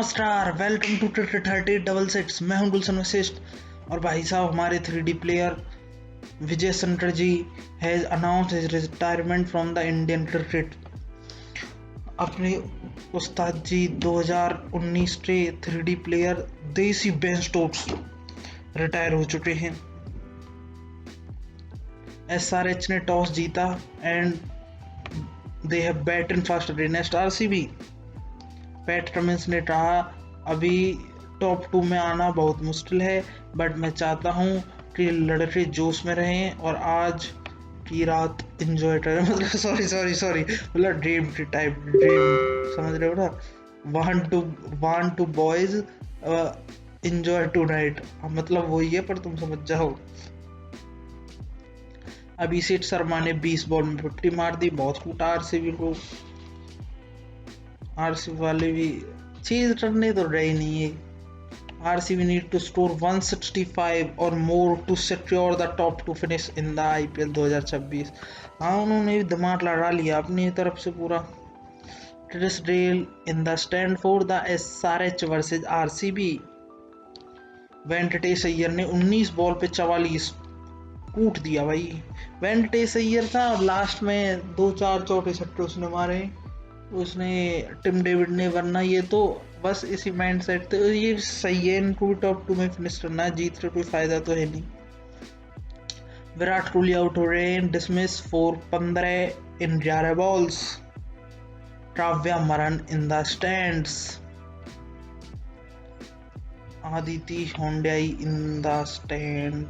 नमस्कार, welcome to 30 मैं हूं गुलशन वशिष्ठ। और भाई साहब, हमारे 3D player Vijay Shankar ji has announce his retirement from the Indian cricket. अपने उस्ताद जी 2019 के 3D प्लेयर देसी बेन स्टोक्स रिटायर हो चुके हैं। SRH ने टॉस जीता and they have bat in first against RCB। PAT Cummins ने कहा अभी टॉप 2 में आना बहुत मुश्किल है, बट मैं चाहता हूँ कि लड़के जोश में रहें और आज की रात एंजॉय करें। मतलब सॉरी मतलब ड्रीम की टाइप, ड्रीम समझ रहे हो ना। Want to boys enjoy tonight, मतलब वही है, पर तुम समझ जाओ। अभिषेक शर्मा ने 20 बॉल में 50 मार दी, बहुत कूटा RCB को। RCB वाले भी चीज करने तो रहे नहीं है। RCB need to score 165 or more to secure the top 2 finish in the IPL 2026। हाँ, उन्होंने भी दिमाग लगा लिया अपनी तरफ से पूरा। Chris Gayle in the stand for the SRH versus RCB। Venkatesh Iyer ने 19 बॉल पे 44 कूट दिया भाई। वेंकटेश अय्यर था और लास्ट में 2-4 चौके छक्के उसने मारे, उसने टिम डेविड ने, वरना ये तो बस इसी माइंड सेट थे। ये सही है, इनको भी टॉप 2 में फिनिश करना है, जीत का कोई फायदा तो है नहीं। विराट कोहली आउट हो रहे हैं, dismiss for 15 in 11 balls. Kavya Maran in the stands. Aditi Hundia in the stand.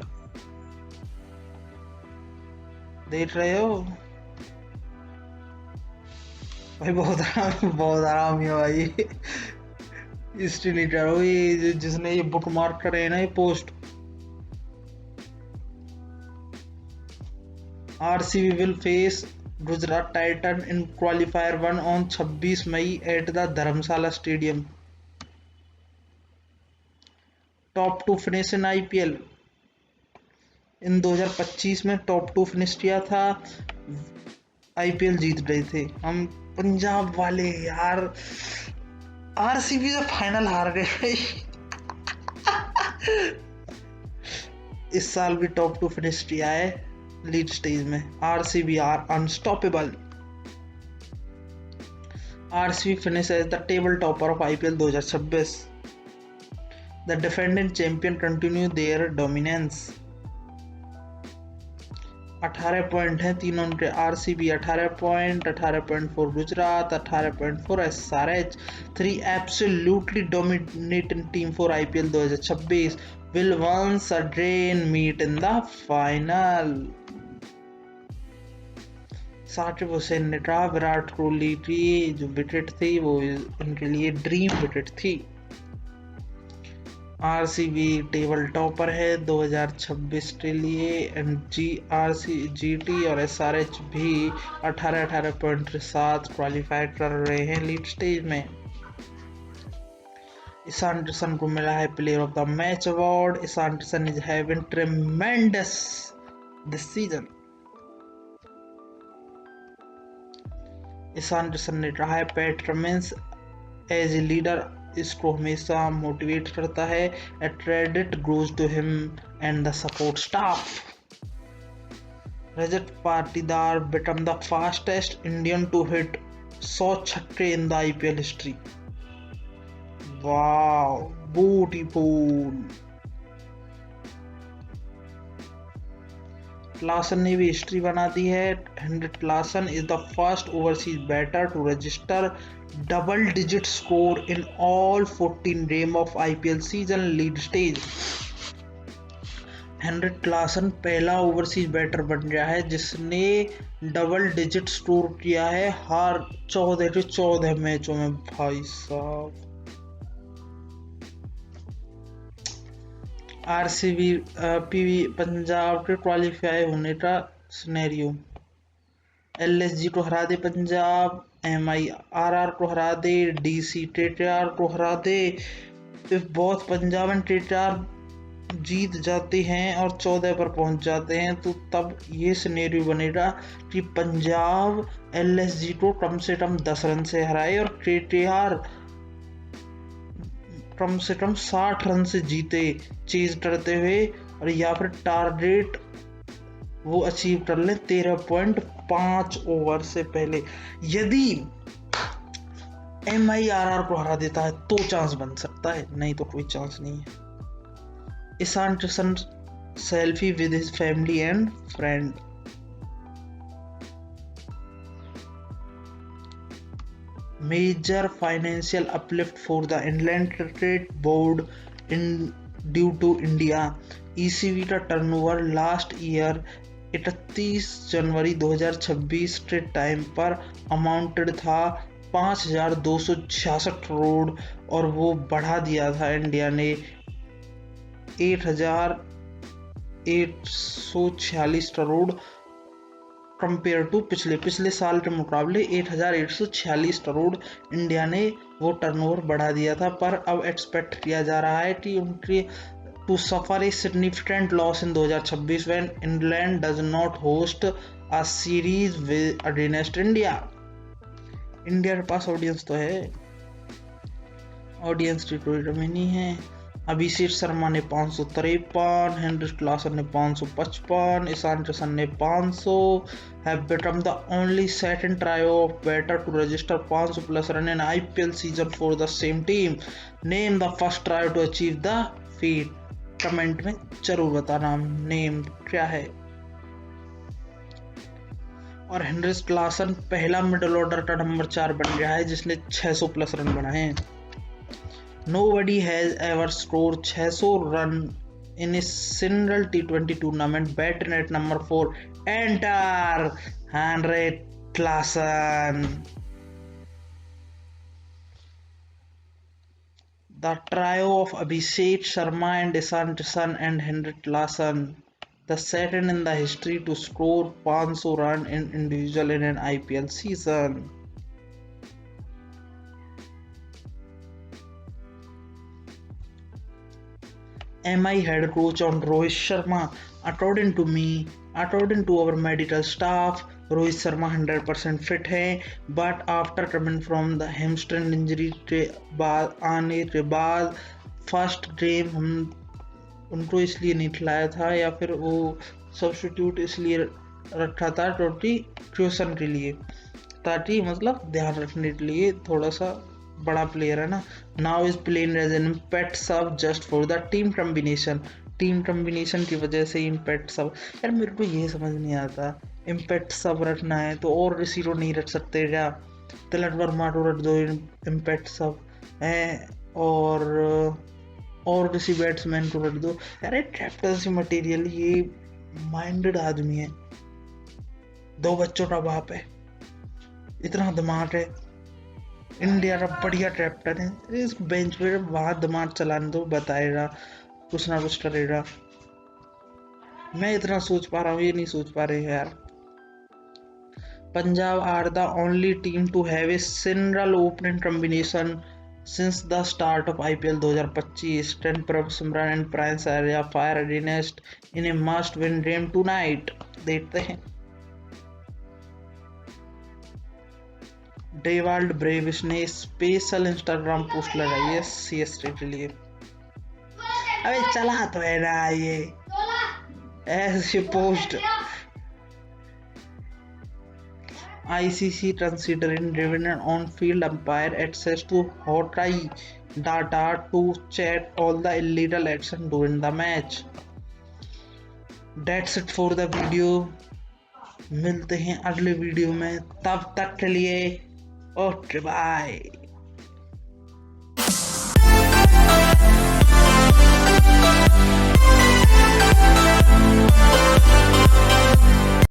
देख रहे हो भाई, बहुत आराम है भाई। हिस्ट्री नहीं कर रहा ये जिसने ये बुक मार्क करे है ना, ये post. RCB will face Gujarat Titan in qualifier 1 on 26 May at the Dharamshala stadium. Top 2 finish in IPL। In 2025 में टॉप 2 फिनिश किया था, IPL जीत गए थे हम पंजाब वाले यार। RCB से फाइनल हार गए। इस साल भी टॉप 2 फिनिश किया है लीड स्टेज में। RCB are unstoppable. RCB finish as the table topper of IPL 2026। The defending champion continue their dominance. 18 point हैं तीनों के। RCB 18 point, 18 point for Gujarat, 18 point for SRH। 3 absolutely dominating team for IPL 2026 will once again meet in the final। Saqib Hussain ने कहा विराट कोहली की जो wicket थी वो उनके लिए ड्रीम विकेट थी। RCB टेबल टॉपर है 2026 के लिए एंड GT और SRH भी 18 पॉइंट के साथ क्वालिफाई कर रहे हैं लीड स्टेज में। ईशान किशन को मिला है player of the match award. Ishan Kishan is having tremendous this season. Ishan Kishan ने कहा है Pat Cummins as a leader इसको हमेशा मोटिवेट करता है। A credit goes to him and the support staff। Rajat Patidar become the fastest Indian to hit 100 छक्के in the IPL history। Wow, beautiful। Klaasen ने भी हिस्ट्री बना दी है। Heinrich Klaasen is the first overseas batter to register double digit score in all 14 game of IPL season league stage. Heinrich Klaasen पहला overseas batter बन गया है जिसने डबल डिजिट स्कोर किया है हर 14 के 14 मैचों में। भाई साहब, RCB PV पंजाब के क्वालिफाई होने का सिनेरियो। LSG को हरा दे पंजाब, MIRR को हरा दे, DC KKR को हरा दे। If both Punjab and KKR जीत जाते हैं और 14 पर पहुंच जाते हैं तो तब ये सिनेरियो बनेगा कि पंजाब LSG को कम से कम 10 रन से हराए और KKR कम से कम 60 रन से जीते चेज करते हुए, और या फिर टारगेट वो अचीव कर लें 13.5 ओवर से पहले। यदि MIRR को हरा देता है तो चांस बन सकता है, नहीं तो कोई चांस नहीं है। Ishan Kishan selfie with his family and friend. Major financial uplift for the Inland Credit Board in due to India। ECB का टर्नओवर लास्ट ईयर 31 जनवरी 2026 के टाइम पर अमाउंटेड था 5,266 करोड़, और वो बढ़ा दिया था इंडिया ने 8,846 करोड़ कंपेयर टू पिछले साल के मुकाबले 8,846 करोड़ इंडिया ने वो टर्नओवर बढ़ा दिया था। पर अब एक्सपेक्ट किया जा रहा है कि उनके to suffer a significant loss in 2026 when England does not host a series against India. India के पास ऑडियंस तो है, ऑडियंस की कोई कमी नहीं है। अभिषेक शर्मा ने 553, हेनरिक क्लासन ने 555, ईशान किशन ने 500, have become the only second trio of batter to register 500 plus run in IPL season for the same team। Name the first trio to achieve the feat। Comment में जरूर बताना नेम क्या है। और Heinrich Klaasen पहला middle order का number 4 बन गया है जिसने 600 प्लस रन बनाए हैं। Nobody has ever scored 600 run in a single T20 tournament। Batting at number 4, enter Henrik Larsson। The trio of Abhishek Sharma and Ishan Kishan and Henrik Larsson, the second in the history to score 500 run in individual in an IPL season। MI head coach on Rohit Sharma, according to our medical staff, Rohit Sharma 100% fit है, but after coming from the hamstring injury के बाद आने के बाद first game हम उनको इसलिए नहीं खिलाया था, या फिर वो सब्स्टिट्यूट इसलिए रखा था क्वेश्चन के लिए, ताकि मतलब ध्यान रखने के लिए, थोड़ा सा बड़ा प्लेयर है ना। Now is playing as an impact sub just for the team combination की वजह से इम्पैक्ट सब। यार मेरे को ये समझ नहीं आता, इम्पैक्ट सब रखना है तो और किसी को नहीं रख सकते क्या? तिलक वर्मा को रख दो इम्पैक्ट सब है, और किसी बैट्समैन को रख दो। यार कैप्टनसी मटेरियल, ये माइंडेड आदमी है, 2 बच्चों का बाप है, इतना दिमाग है, इंडिया का बढ़िया कैप्टन है। इस बेंच पे वहाँ दिमाग चलाने दो, बताएगा कुछ ना कुछ करेगा। मैं इतना सोच पा रहा हूँ, ये नहीं सोच पा रहे यार। Punjab are the only team to have a single opening combination since the start of IPL 2025। टेन Prabhsimran and Priyansh Arya fire against in a must win game tonight. देखते हैं। डेवाल्ड ब्रेविस ने स्पेशल इंस्टाग्राम पोस्ट लगाई है CSK के लिए। अबे चला तो है ना ये ऐसी post. ICC considering giving an on-field umpire access to Hawkeye data to check all the illegal action during the match। That's it for the video। मिलते हैं अगले वीडियो में, तब तक के लिए ओके बाय।